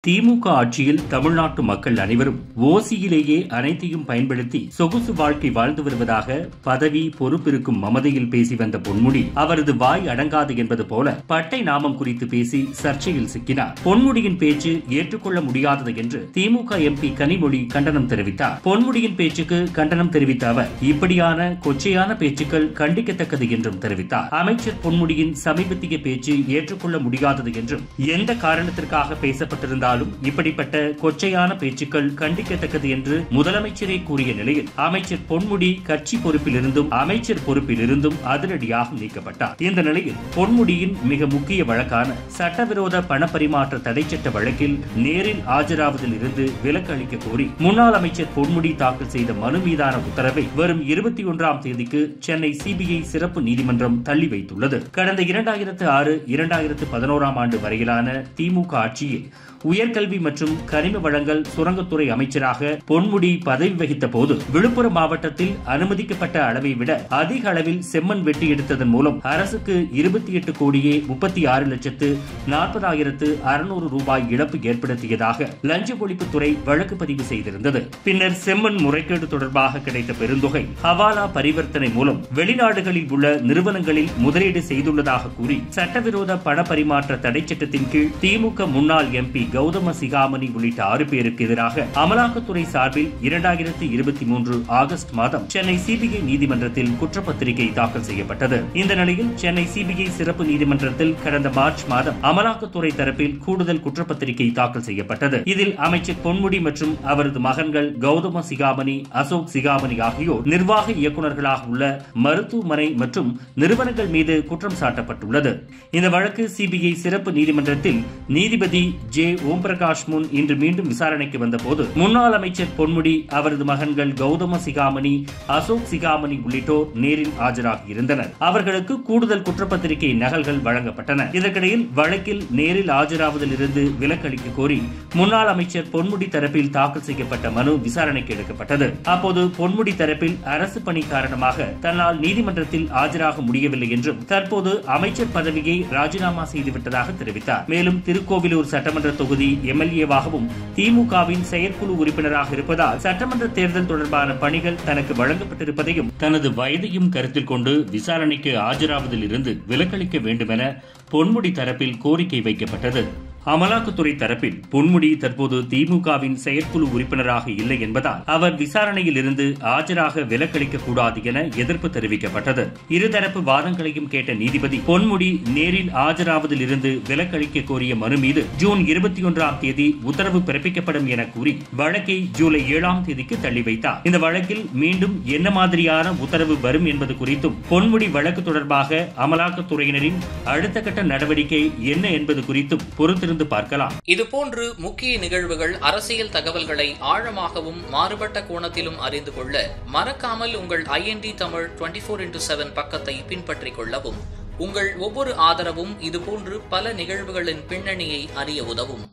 திமுக ஆட்சியில் தமிழ்நாட்டு மக்கள் அனைவரும் ஓசியிலேயே அனைத்தையும் பயன்படுத்தி சொகுசு வாழ்க்கை வாழ்ந்து வருவதாக பதவி பொறுப்பிருக்கும் மமதையில் பேசி வந்த பொன்முடி அவரது வாய் அடங்காது என்பது போல பட்டை நாமம் குறித்து பேசி சர்ச்சையில் சிக்கினார். பொன்முடியின் பேச்சு ஏற்றுக்கொள்ள முடியாதது என்று திமுக எம்பி கனிமொழி கண்டனம் தெரிவித்தார். பொன்முடியின் பேச்சுக்கு கண்டனம் தெரிவித்த அவர் இப்படியான கொச்சையான பேச்சுக்கள் கண்டிக்கத்தக்கது என்றும் தெரிவித்தார். அமைச்சர் பொன்முடியின் சமீபத்திய பேச்சு ஏற்றுக்கொள்ள முடியாதது என்றும் எந்த காரணத்திற்காக பேசப்பட்டிருந்தார் இப்படிப்பட்ட கொச்சையான பேச்சுக்கள் கண்டிக்கத்தக்கது என்று முதலமைச்சரே கூறிய நிலையில் அமைச்சர் பொன்முடி கட்சி பொறுப்பிலிருந்தும் அமைச்சர் பொறுப்பிலிருந்தும் அதிரடியாக நீக்கப்பட்டார். இந்த நிலையில் பொன்முடியின் மிக முக்கிய வழக்கான சட்டவிரோத பணப்பரிமாற்ற தடைச்சட்ட வழக்கில் நேரில் ஆஜராவதில் இருந்து விலக்கு அளிக்க கோரி முன்னாள் அமைச்சர் பொன்முடி தாக்கல் செய்த மனு மீதான உத்தரவை வரும் 21ஆம் தேதிக்கு சென்னை சிபிஐ சிறப்பு நீதிமன்றம் தள்ளி வைத்துள்ளது. கடந்த 2006, 2011ஆம் ஆண்டு வரையிலான திமுக ஆட்சியில் உயர்கல்வி மற்றும் கனிம வளங்கள் சுரங்கத்துறை அமைச்சராக பொன்முடி பதவி வகித்த போது விழுப்புரம் மாவட்டத்தில் அனுமதிக்கப்பட்ட அளவை விட அதிக அளவில் செம்மண் வெட்டி எடுத்ததன் மூலம் அரசுக்கு 28 கோடியே 36,40,600 ரூபாய் இழப்பு ஏற்படுத்தியதாக லஞ்ச ஒழிப்புத்துறை வழக்கு பதிவு செய்திருந்தது. பின்னர் செம்மண் முறைகேடு தொடர்பாக கிடைத்த பெருந்தொகை ஹவாலா பரிவர்த்தனை மூலம் வெளிநாடுகளில் உள்ள நிறுவனங்களில் முதலீடு செய்துள்ளதாக கூறி சட்டவிரோத பண பரிமாற்ற தடை சட்டத்தின் கீழ் திமுக முன்னாள் எம்பி கௌதம சிகாமணி உள்ளிட்ட 6 பேருக்கு எதிராக அமலாக்கத்துறை சார்பில் 2023 ஆகஸ்ட் மாதம் சென்னை சிபிஐ நீதிமன்றத்தில் குற்றப்பத்திரிகை தாக்கல் செய்யப்பட்டது. இந்த நிலையில் சென்னை சிபிஐ சிறப்பு நீதிமன்றத்தில் கடந்த மார்ச் மாதம் அமலாக்கத்துறை தரப்பில் கூடுதல் குற்றப்பத்திரிகை தாக்கல் செய்யப்பட்டது. இதில் அமைச்சர் பொன்முடி மற்றும் அவரது மகன்கள் கௌதம சிகாமணி, அசோக் சிகாமணி ஆகியோர் நிர்வாக இயக்குநர்களாக உள்ள மருத்துவமனை மற்றும் நிறுவனங்கள் மீது குற்றம் சாட்டப்பட்டுள்ளது. இந்த வழக்கு சிபிஐ சிறப்பு நீதிமன்றத்தில் நீதிபதி ஜே ஓம் பிரகாஷ் முன் இன்று மீண்டும் விசாரணைக்கு வந்தபோது முன்னாள் அமைச்சர் பொன்முடி, அவரது மகன்கள் கௌதம சிகாமணி, அசோக் சிகாமணி உள்ளிட்டோர் நேரில் ஆஜராகி இருந்தனர். அவர்களுக்கு கூடுதல் குற்றப்பத்திரிகை நகல்கள் வழங்கப்பட்டன. இதற்கிடையில் வழக்கில் நேரில் ஆஜராவதில் இருந்து விலக்கு அளிக்க கோரி முன்னாள் அமைச்சர் பொன்முடி தரப்பில் தாக்கல் செய்யப்பட்ட மனு விசாரணைக்கு எடுக்கப்பட்டது. அப்போது பொன்முடி தரப்பில் அரசு பணி காரணமாக தன்னால் நீதிமன்றத்தில் ஆஜராக முடியவில்லை என்றும் தற்போது அமைச்சர் பதவியை ராஜினாமா செய்துவிட்டதாக தெரிவித்தார். மேலும் திருக்கோவிலூர் சட்டமன்ற தொகுதி எம்எல்ஏவாகவும் திமுகவின் செயற்குழு உறுப்பினராக இருப்பதால் சட்டமன்ற தேர்தல் தொடர்பான பணிகள் தனக்கு வழங்கப்பட்டிருப்பதையும் தனது வயதையும் கருத்தில் கொண்டு விசாரணைக்கு ஆஜராவதில் இருந்து விலக்களிக்க வேண்டும் என பொன்முடி தரப்பில் கோரிக்கை வைக்கப்பட்டது. அமலாக்கத்துறை தரப்பில் பொன்முடி தற்போது திமுகவின் செயற்குழு உறுப்பினராக இல்லை என்பதால் அவர் விசாரணையில் இருந்து ஆஜராக விலக்களிக்க கூடாது என எதிர்ப்பு தெரிவிக்கப்பட்டது. இருதரப்பு வாதங்களையும் கேட்ட நீதிபதி பொன்முடி நேரில் ஆஜராவதில் இருந்து விலக்களிக்க கோரிய மனு மீது ஜூன் 21ஆம் தேதி உத்தரவு பிறப்பிக்கப்படும் என கூறி வழக்கை ஜூலை 7ஆம் தேதிக்கு தள்ளி வைத்தார். இந்த வழக்கில் மீண்டும் என்ன மாதிரியான உத்தரவு வரும் என்பது குறித்தும் பொன்முடி வழக்கு தொடர்பாக அமலாக்கத்துறையினரின் அடுத்த கட்ட நடவடிக்கை என்ன என்பது குறித்தும் பொறுத்திருந்து பார்க்கலாம். இதுபோன்று முக்கிய நிகழ்வுகள், அரசியல் தகவல்களை ஆழமாகவும் மாறுபட்ட கோணத்திலும் அறிந்து கொள்ள மறக்காமல் உங்கள் IND தமிழ் 24x7 பக்கத்தை பின்பற்றிக் கொள்ளவும். உங்கள் ஒவ்வொரு ஆதரவும் இதுபோன்று பல நிகழ்வுகளின் பின்னணியை அறிய உதவும்.